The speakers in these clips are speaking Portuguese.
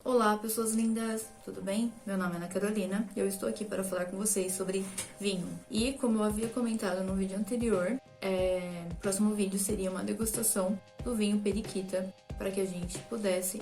Olá, pessoas lindas, tudo bem? Meu nome é Ana Carolina e eu estou aqui para falar com vocês sobre vinho. E como eu havia comentado no vídeo anterior, o próximo vídeo seria uma degustação do vinho Periquita, para que a gente pudesse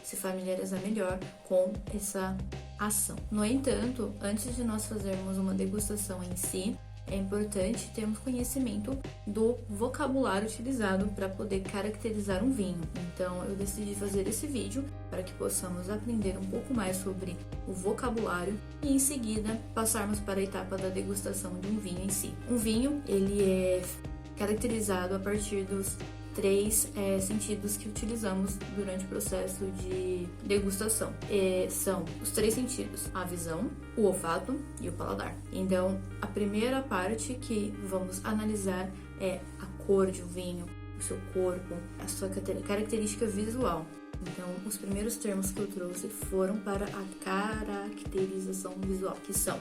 se familiarizar melhor com essa ação. No entanto, antes de nós fazermos uma degustação em si, é importante termos conhecimento do vocabulário utilizado para poder caracterizar um vinho. Então, eu decidi fazer esse vídeo para que possamos aprender um pouco mais sobre o vocabulário e, em seguida, passarmos para a etapa da degustação de um vinho em si. Um vinho, ele é caracterizado a partir dos três sentidos que utilizamos durante o processo de degustação. São os três sentidos: a visão, o olfato e o paladar. Então, a primeira parte que vamos analisar é a cor de um vinho, o seu corpo, a sua característica visual. Então, os primeiros termos que eu trouxe foram para a caracterização visual, que são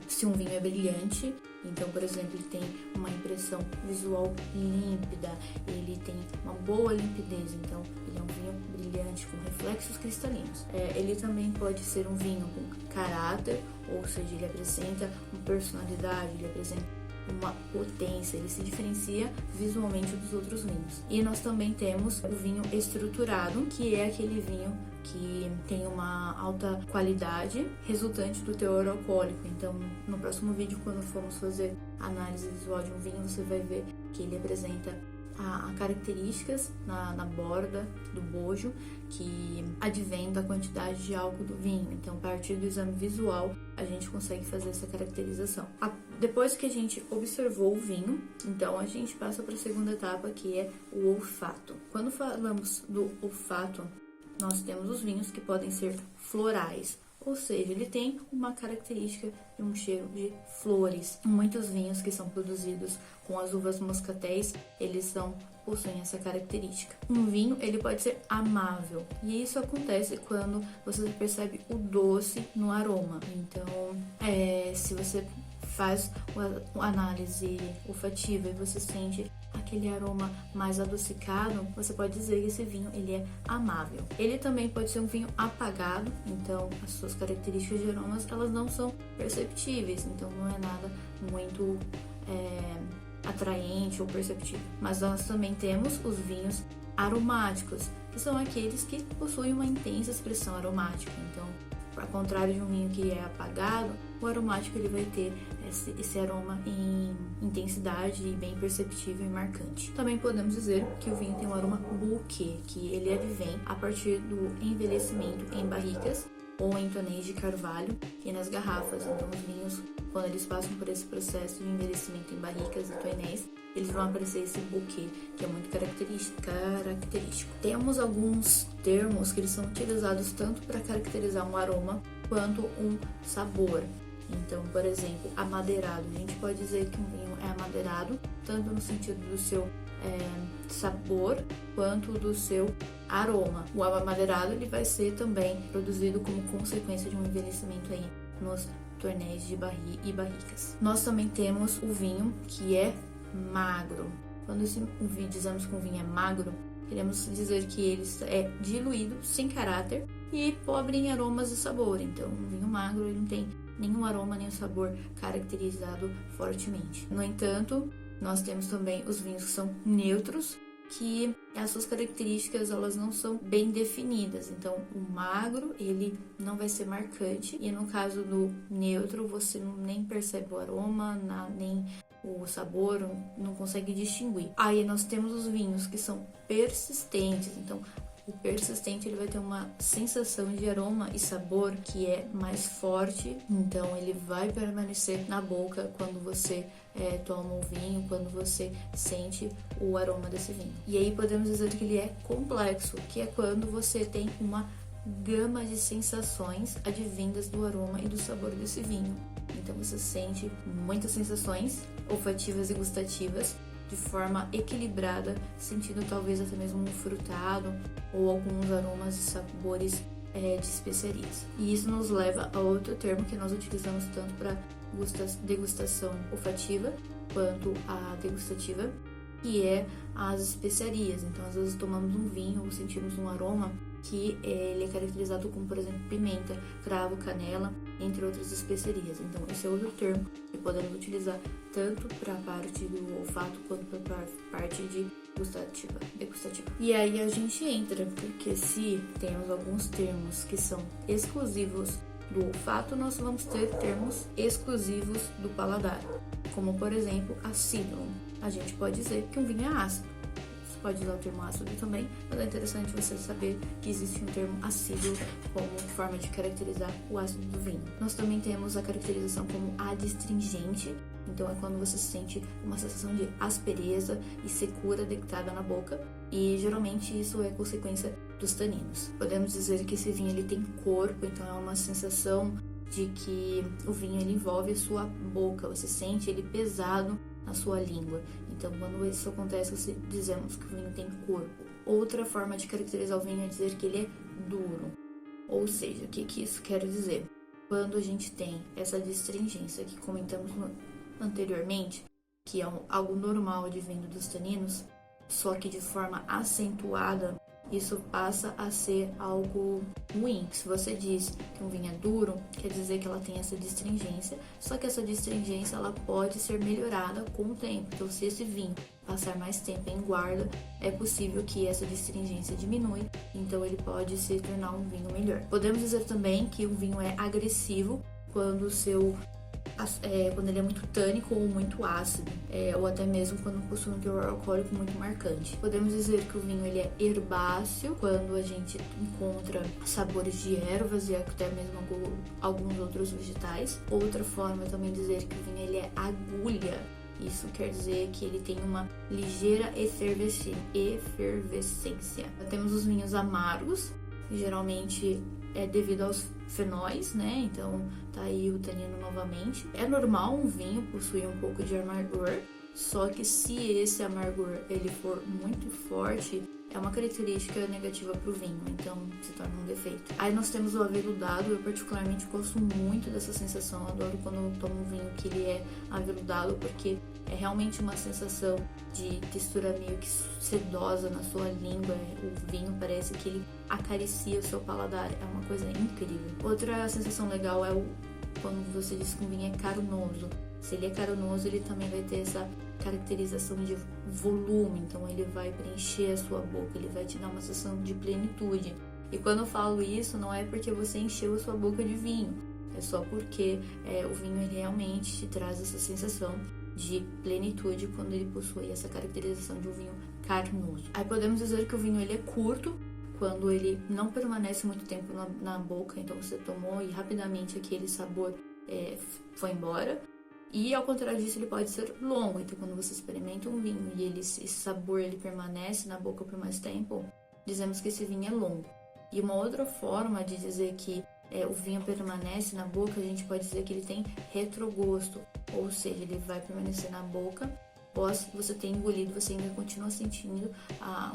se um vinho é brilhante. Então, por exemplo, ele tem uma impressão visual límpida, ele tem uma boa limpidez, então ele é um vinho brilhante com reflexos cristalinos. Ele também pode ser um vinho com caráter, ou seja, ele apresenta uma personalidade, ele apresenta uma potência, ele se diferencia visualmente dos outros vinhos. E nós também temos o vinho estruturado, que é aquele vinho que tem uma alta qualidade resultante do teor alcoólico. Então, no próximo vídeo, quando formos fazer a análise visual de um vinho, você vai ver que ele apresenta características na borda do bojo que advém da quantidade de álcool do vinho. Então, a partir do exame visual, a gente consegue fazer essa caracterização. Depois que a gente observou o vinho, então a gente passa para a segunda etapa, que é o olfato. Quando falamos do olfato, nós temos os vinhos que podem ser florais, ou seja, ele tem uma característica de um cheiro de flores. Muitos vinhos que são produzidos com as uvas moscatéis, eles possuem essa característica. Um vinho, ele pode ser amável, e isso acontece quando você percebe o doce no aroma. Então, se você faz uma análise olfativa e você sente aquele aroma mais adocicado, você pode dizer que esse vinho ele é amável. Ele também pode ser um vinho apagado, então as suas características de aromas elas não são perceptíveis, então não é nada muito atraente ou perceptível. Mas nós também temos os vinhos aromáticos, que são aqueles que possuem uma intensa expressão aromática. Então, ao contrário de um vinho que é apagado, o aromático ele vai ter esse aroma em intensidade e bem perceptível e marcante. Também podemos dizer que o vinho tem um aroma bouquet, que ele advém a partir do envelhecimento em barricas ou em tonéis de carvalho e nas garrafas. Então, os vinhos, quando eles passam por esse processo de envelhecimento em barricas e tonéis, eles vão aparecer esse bouquet, que é muito característico. Temos alguns termos que eles são utilizados tanto para caracterizar um aroma quanto um sabor. Então, por exemplo, amadeirado. A gente pode dizer que um vinho é amadeirado tanto no sentido do seu sabor quanto do seu aroma. O amadeirado ele vai ser também produzido como consequência de um envelhecimento aí nos tonéis de barricas. Nós também temos o vinho que é magro. Quando dizemos que um vinho é magro, queremos dizer que ele é diluído, sem caráter e pobre em aromas e sabor. Então, um vinho magro ele não tem nenhum aroma nem sabor caracterizado fortemente. No entanto, nós temos também os vinhos que são neutros, que as suas características elas não são bem definidas. Então, o magro ele não vai ser marcante e no caso do neutro você nem percebe o aroma, nem o sabor, não consegue distinguir. Aí nós temos os vinhos que são persistentes. Então, o persistente ele vai ter uma sensação de aroma e sabor que é mais forte, então ele vai permanecer na boca quando você toma o vinho, quando você sente o aroma desse vinho. E aí podemos dizer que ele é complexo, que é quando você tem uma gama de sensações advindas do aroma e do sabor desse vinho. Então você sente muitas sensações olfativas e gustativas de forma equilibrada, sentindo talvez até mesmo um frutado ou alguns aromas e sabores de especiarias. E isso nos leva a outro termo que nós utilizamos tanto para degustação olfativa quanto a degustativa, que é as especiarias. Então, às vezes tomamos um vinho ou sentimos um aroma que ele é caracterizado como, por exemplo, pimenta, cravo, canela, entre outras especiarias. Então, esse é outro termo que podemos utilizar tanto para a parte do olfato quanto para a parte de degustativa. E aí a gente entra, porque se temos alguns termos que são exclusivos do olfato, nós vamos ter termos exclusivos do paladar, como por exemplo, acídulo. A gente pode dizer que um vinho é ácido. Você pode usar o termo ácido também, mas é interessante você saber que existe um termo acídulo como forma de caracterizar o ácido do vinho. Nós também temos a caracterização como adstringente. Então é quando você sente uma sensação de aspereza e secura detectada na boca, e geralmente isso é consequência dos taninos. Podemos dizer que esse vinho ele tem corpo, então é uma sensação de que o vinho ele envolve a sua boca, você sente ele pesado na sua língua. Então quando isso acontece, dizemos que o vinho tem corpo. Outra forma de caracterizar o vinho é dizer que ele é duro. Ou seja, o que isso quer dizer? Quando a gente tem essa astringência que comentamos anteriormente, que é algo normal advindo dos taninos, só que de forma acentuada, isso passa a ser algo ruim. Se você diz que um vinho é duro, quer dizer que ela tem essa astringência, só que essa astringência ela pode ser melhorada com o tempo. Então, se esse vinho passar mais tempo em guarda, é possível que essa astringência diminui, então ele pode se tornar um vinho melhor. Podemos dizer também que o vinho é agressivo quando quando ele é muito tânico ou muito ácido, ou até mesmo quando possui um teor alcoólico muito marcante. Podemos dizer que o vinho ele é herbáceo, quando a gente encontra sabores de ervas e até mesmo alguns outros vegetais. Outra forma é também dizer que o vinho ele é agulha. Isso quer dizer que ele tem uma ligeira efervescência. Temos os vinhos amargos, que geralmente é devido aos fenóis, né? Então tá aí o tanino novamente. É normal um vinho possuir um pouco de amargor, só que se esse amargor ele for muito forte, é uma característica negativa para o vinho, então se torna um defeito. Aí nós temos o aveludado. Eu particularmente gosto muito dessa sensação, adoro quando eu tomo um vinho que ele é aveludado, porque é realmente uma sensação de textura meio que sedosa na sua língua. O vinho parece que ele acaricia o seu paladar, é uma coisa incrível. Outra sensação legal é quando você diz que um vinho é caronoso. Se ele é caronoso, ele também vai ter essa caracterização de volume, então ele vai preencher a sua boca, ele vai te dar uma sensação de plenitude. E quando eu falo isso, não é porque você encheu a sua boca de vinho, é só porque o vinho ele realmente te traz essa sensação de plenitude quando ele possui essa caracterização de um vinho carnoso. Aí podemos dizer que o vinho ele é curto, quando ele não permanece muito tempo na boca, então você tomou e rapidamente aquele sabor foi embora. E ao contrário disso, ele pode ser longo. Então, quando você experimenta um vinho e esse sabor ele permanece na boca por mais tempo, dizemos que esse vinho é longo. E uma outra forma de dizer que o vinho permanece na boca, a gente pode dizer que ele tem retrogosto, ou seja, ele vai permanecer na boca após você ter engolido, você ainda continua sentindo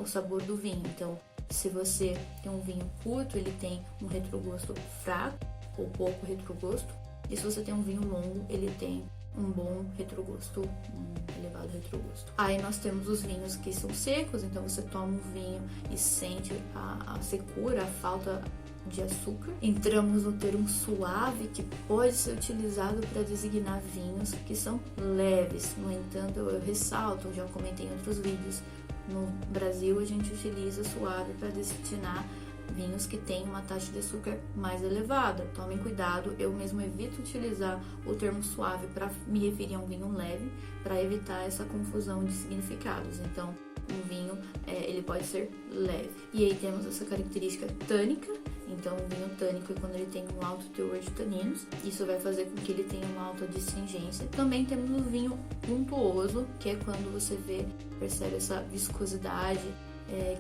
o sabor do vinho. Então, se você tem um vinho curto, ele tem um retrogosto fraco ou pouco retrogosto. E se você tem um vinho longo, ele tem um bom retrogosto, um elevado retrogosto. Aí nós temos os vinhos que são secos, então você toma um vinho e sente a secura, a falta de açúcar. Entramos no termo suave, que pode ser utilizado para designar vinhos que são leves. No entanto, eu ressalto, já comentei em outros vídeos, no Brasil a gente utiliza suave para designar vinhos que têm uma taxa de açúcar mais elevada. Tomem cuidado, eu mesmo evito utilizar o termo suave para me referir a um vinho leve, para evitar essa confusão de significados. Então, um vinho ele pode ser leve. E aí temos essa característica tânica. Então, o vinho tânico é quando ele tem um alto teor de taninos. Isso vai fazer com que ele tenha uma alta astringência. Também temos o vinho untuoso, que é quando você percebe essa viscosidade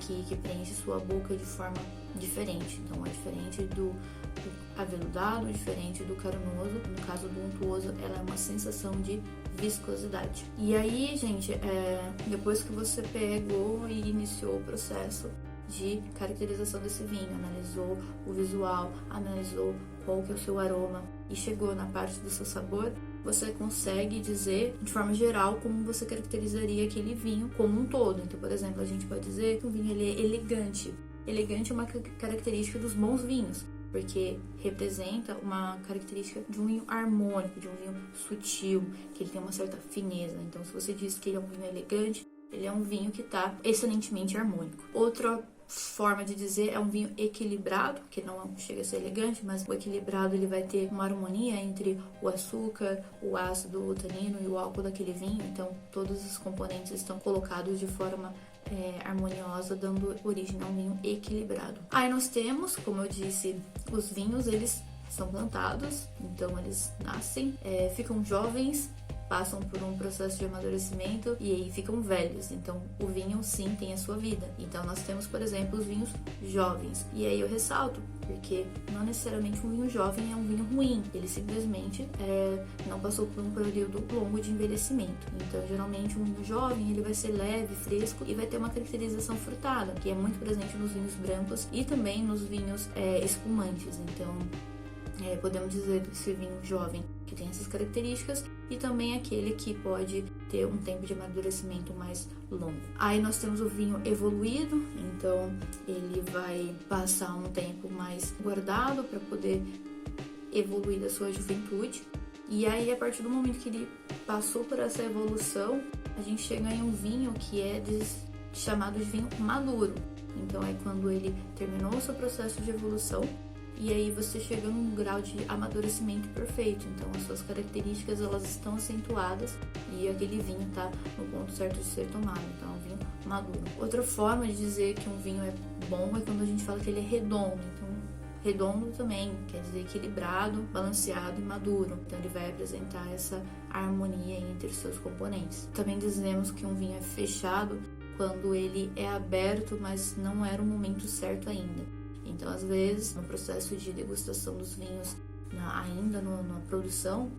que preenche sua boca de forma diferente. Então, é diferente do aveludado, diferente do caronoso. No caso do untuoso, ela é uma sensação de viscosidade. E aí, gente, depois que você pegou e iniciou o processo de caracterização desse vinho, analisou o visual, analisou qual que é o seu aroma e chegou na parte do seu sabor, você consegue dizer de forma geral como você caracterizaria aquele vinho como um todo. Então, por exemplo, a gente pode dizer que o vinho ele é elegante. elegante é uma característica dos bons vinhos, porque representa uma característica de um vinho harmônico, de um vinho sutil, que ele tem uma certa fineza. Então, se você diz que ele é um vinho elegante, ele é um vinho que está excelentemente harmônico. Outra forma de dizer é um vinho equilibrado, que não chega a ser elegante, mas o equilibrado ele vai ter uma harmonia entre o açúcar, o ácido, o tanino e o álcool daquele vinho. Então, todos os componentes estão colocados de forma harmoniosa, dando origem a um vinho equilibrado. Aí nós temos, como eu disse, os vinhos, eles são plantados, então eles nascem, ficam jovens, passam por um processo de amadurecimento e aí ficam velhos. Então, o vinho, sim, tem a sua vida. Então, nós temos, por exemplo, os vinhos jovens. E aí eu ressalto, porque não necessariamente um vinho jovem é um vinho ruim. Ele simplesmente não passou por um período longo de envelhecimento. Então, geralmente, um vinho jovem, ele vai ser leve, fresco e vai ter uma caracterização frutada, que é muito presente nos vinhos brancos e também nos vinhos espumantes. Então, podemos dizer desse vinho jovem que tem essas características e também aquele que pode ter um tempo de amadurecimento mais longo. Aí nós temos o vinho evoluído, então ele vai passar um tempo mais guardado para poder evoluir da sua juventude. E aí, a partir do momento que ele passou por essa evolução, a gente chega em um vinho que é chamado de vinho maduro. Então é quando ele terminou o seu processo de evolução e aí você chega num grau de amadurecimento perfeito. Então as suas características elas estão acentuadas e aquele vinho está no ponto certo de ser tomado. Então é um vinho maduro. Outra forma de dizer que um vinho é bom é quando a gente fala que ele é redondo. Então redondo também quer dizer equilibrado, balanceado e maduro. Então ele vai apresentar essa harmonia entre os seus componentes. Também dizemos que um vinho é fechado quando ele é aberto, mas não era o momento certo ainda. Então, às vezes, no processo de degustação dos vinhos, ainda na produção,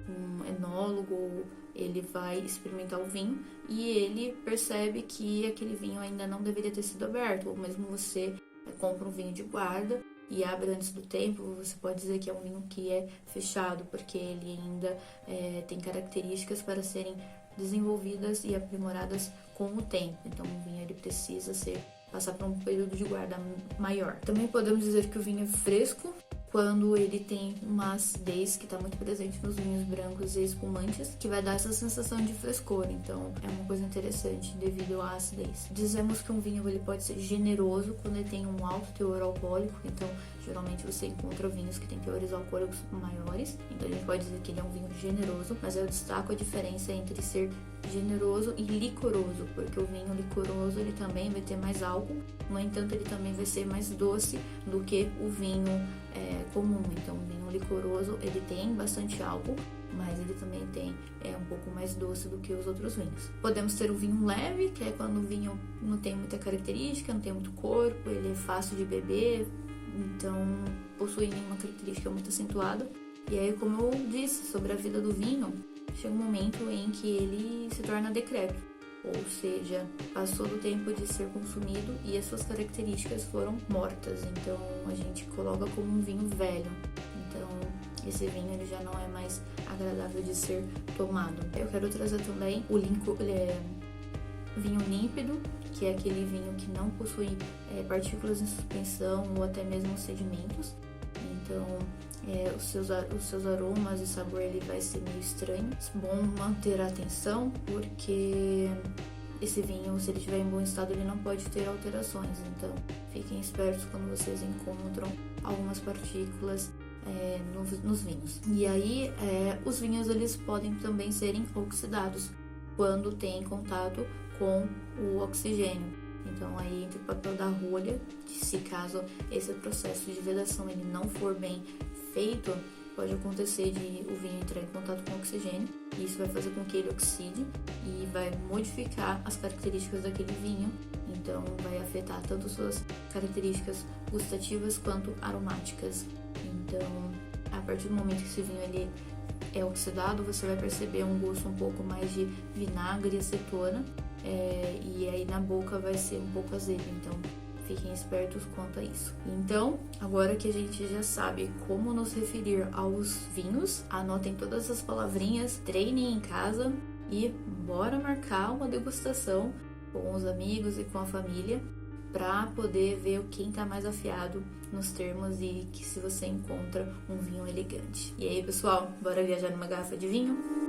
um enólogo ele vai experimentar o vinho e ele percebe que aquele vinho ainda não deveria ter sido aberto, ou mesmo você compra um vinho de guarda e abre antes do tempo, você pode dizer que é um vinho que é fechado, porque ele ainda tem características para serem desenvolvidas e aprimoradas com o tempo. Então, o vinho ele precisa passar por um período de guarda maior. Também podemos dizer que o vinho é fresco quando ele tem uma acidez que está muito presente nos vinhos brancos e espumantes, que vai dar essa sensação de frescor. Então é uma coisa interessante devido à acidez. Dizemos que um vinho ele pode ser generoso quando ele tem um alto teor alcoólico. Então geralmente você encontra vinhos que têm teores alcoólicos maiores. Então a gente pode dizer que ele é um vinho generoso, mas eu destaco a diferença entre ser generoso e licoroso, porque o vinho licoroso ele também vai ter mais álcool, no entanto ele também vai ser mais doce do que o vinho comum. Então o vinho licoroso ele tem bastante álcool, mas ele também tem um pouco mais doce do que os outros vinhos. Podemos ter o vinho leve, que é quando o vinho não tem muita característica, não tem muito corpo, ele é fácil de beber, então possui nenhuma característica muito acentuada. E aí, como eu disse sobre a vida do vinho, chega um momento em que ele se torna decrépito, ou seja, passou do tempo de ser consumido e as suas características foram mortas. Então a gente coloca como um vinho velho. Então esse vinho ele já não é mais agradável de ser tomado. Eu quero trazer também o vinho límpido, que é aquele vinho que não possui partículas em suspensão ou até mesmo sedimentos. Então os seus aromas e sabor ele vai ser meio estranho. É bom manter a atenção, porque esse vinho, se ele estiver em bom estado, ele não pode ter alterações. Então fiquem espertos quando vocês encontram algumas partículas nos vinhos. E aí os vinhos eles podem também serem oxidados quando tem contato com o oxigênio. Então aí entra o papel da rolha, que se caso esse processo de vedação ele não for bem feito, pode acontecer de o vinho entrar em contato com o oxigênio, e isso vai fazer com que ele oxide e vai modificar as características daquele vinho. Então vai afetar tanto suas características gustativas quanto aromáticas. Então a partir do momento que esse vinho ele é oxidado, você vai perceber um gosto um pouco mais de vinagre e acetona, e aí na boca vai ser um pouco azedo. Então fiquem espertos quanto a isso. Então, agora que a gente já sabe como nos referir aos vinhos, anotem todas as palavrinhas, treinem em casa e bora marcar uma degustação com os amigos e com a família para poder ver quem tá mais afiado nos termos e que se você encontra um vinho elegante. E aí, pessoal, bora viajar numa garrafa de vinho?